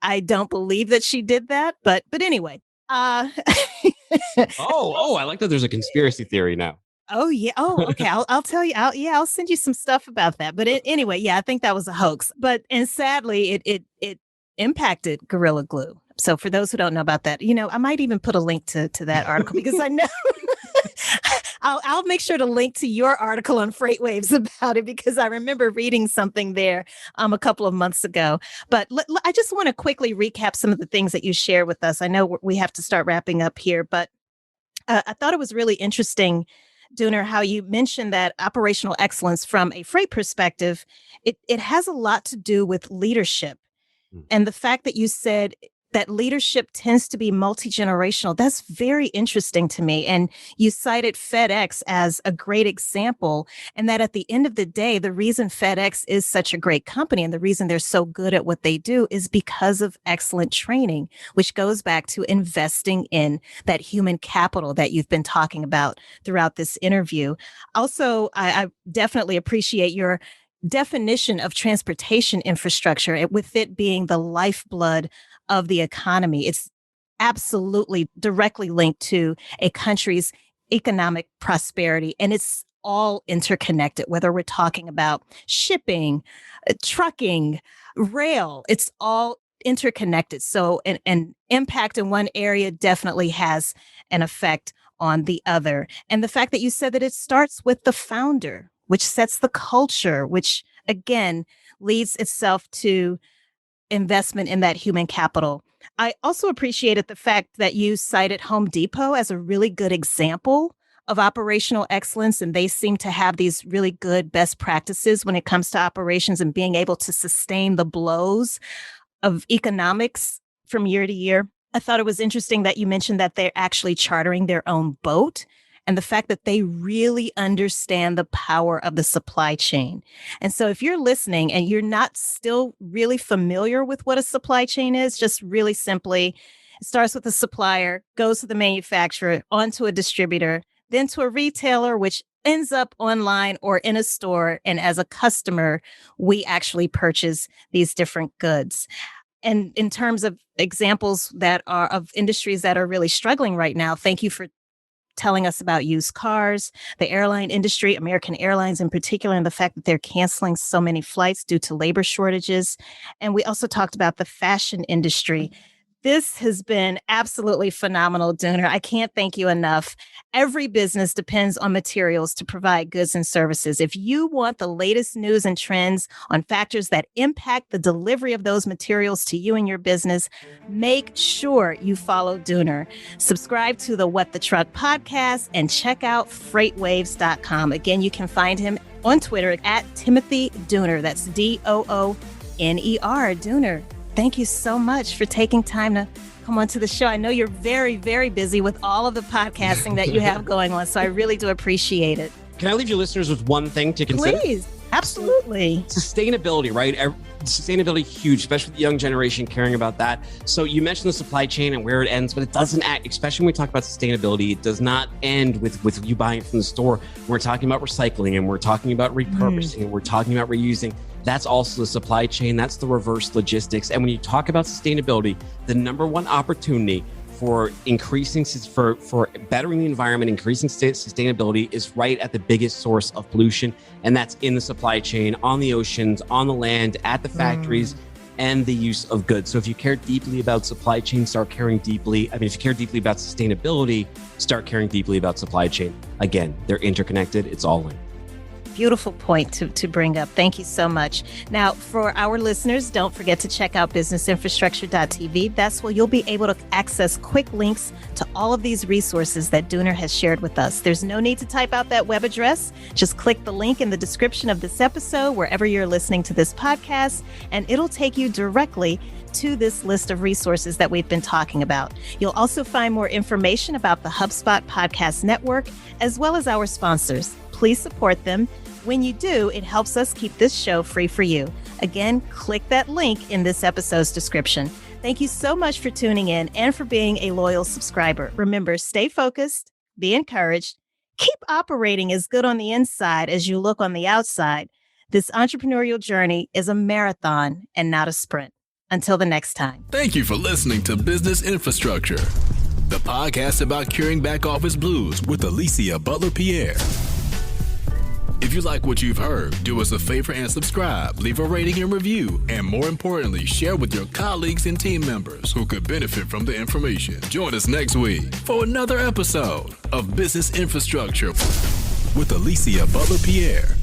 I don't believe that she did that, but anyway. I like that. There's a conspiracy theory now. Oh yeah. Oh, okay. I'll tell you. I'll send you some stuff about that. But anyway, yeah, I think that was a hoax. And sadly, it impacted Gorilla Glue. So for those who don't know about that, I might even put a link to that article because I know. I'll make sure to link to your article on FreightWaves about it, because I remember reading something there a couple of months ago. But I just want to quickly recap some of the things that you shared with us. I know we have to start wrapping up here, but I thought it was really interesting, Dooner, how you mentioned that operational excellence from a freight perspective, it has a lot to do with leadership. And the fact that you said that leadership tends to be multi-generational, that's very interesting to me. And you cited FedEx as a great example, and that at the end of the day, the reason FedEx is such a great company and the reason they're so good at what they do is because of excellent training, which goes back to investing in that human capital that you've been talking about throughout this interview. Also, I definitely appreciate your definition of transportation infrastructure, with it being the lifeblood of the economy. It's absolutely directly linked to a country's economic prosperity, and it's all interconnected, whether we're talking about shipping, trucking, rail, it's all interconnected. So an impact in one area definitely has an effect on the other. And the fact that you said that it starts with the founder, which sets the culture, which again leads itself to investment in that human capital. I also appreciated the fact that you cited Home Depot as a really good example of operational excellence, and they seem to have these really good best practices when it comes to operations and being able to sustain the blows of economics from year to year. I thought it was interesting that you mentioned that they're actually chartering their own boat, and the fact that they really understand the power of the supply chain. And so if you're listening and you're not still really familiar with what a supply chain is, just really simply, it starts with a supplier, goes to the manufacturer, onto a distributor, then to a retailer, which ends up online or in a store. And as a customer, we actually purchase these different goods. And in terms of examples that are of industries that are really struggling right now, thank you for telling us about used cars, the airline industry, American Airlines in particular, and the fact that they're canceling so many flights due to labor shortages. And we also talked about the fashion industry. This has been absolutely phenomenal, Dooner. I can't thank you enough. Every business depends on materials to provide goods and services. If you want the latest news and trends on factors that impact the delivery of those materials to you and your business, make sure you follow Dooner. Subscribe to the What the Truck podcast and check out freightwaves.com. Again, you can find him on Twitter at Timothy Dooner. That's Dooner, Dooner. Thank you so much for taking time to come onto the show. I know you're very, very busy with all of the podcasting that you have going on, so I really do appreciate it. Can I leave your listeners with one thing to consider? Please, absolutely. Sustainability, right? Sustainability, huge, especially with the young generation caring about that. So you mentioned the supply chain and where it ends, but it doesn't act, especially when we talk about sustainability, it does not end with you buying it from the store. We're talking about recycling and we're talking about repurposing and we're talking about reusing. That's also the supply chain. That's the reverse logistics. And when you talk about sustainability, the number one opportunity for increasing, for bettering the environment, increasing sustainability is right at the biggest source of pollution. And that's in the supply chain, on the oceans, on the land, at the factories, and the use of goods. So if you care deeply about supply chain, start caring deeply. If you care deeply about sustainability, start caring deeply about supply chain. Again, they're interconnected. It's all linked. Beautiful point to bring up. Thank you so much. Now, for our listeners, don't forget to check out businessinfrastructure.tv. That's where you'll be able to access quick links to all of these resources that Dooner has shared with us. There's no need to type out that web address. Just click the link in the description of this episode, wherever you're listening to this podcast, and it'll take you directly to this list of resources that we've been talking about. You'll also find more information about the HubSpot Podcast Network, as well as our sponsors. Please support them. When you do, it helps us keep this show free for you. Again, click that link in this episode's description. Thank you so much for tuning in and for being a loyal subscriber. Remember, stay focused, be encouraged, keep operating as good on the inside as you look on the outside. This entrepreneurial journey is a marathon and not a sprint. Until the next time. Thank you for listening to Business Infrastructure, the podcast about curing back office blues with Alicia Butler-Pierre. If you like what you've heard, do us a favor and subscribe, leave a rating and review, and more importantly, share with your colleagues and team members who could benefit from the information. Join us next week for another episode of Business Infrastructure with Alicia Butler-Pierre.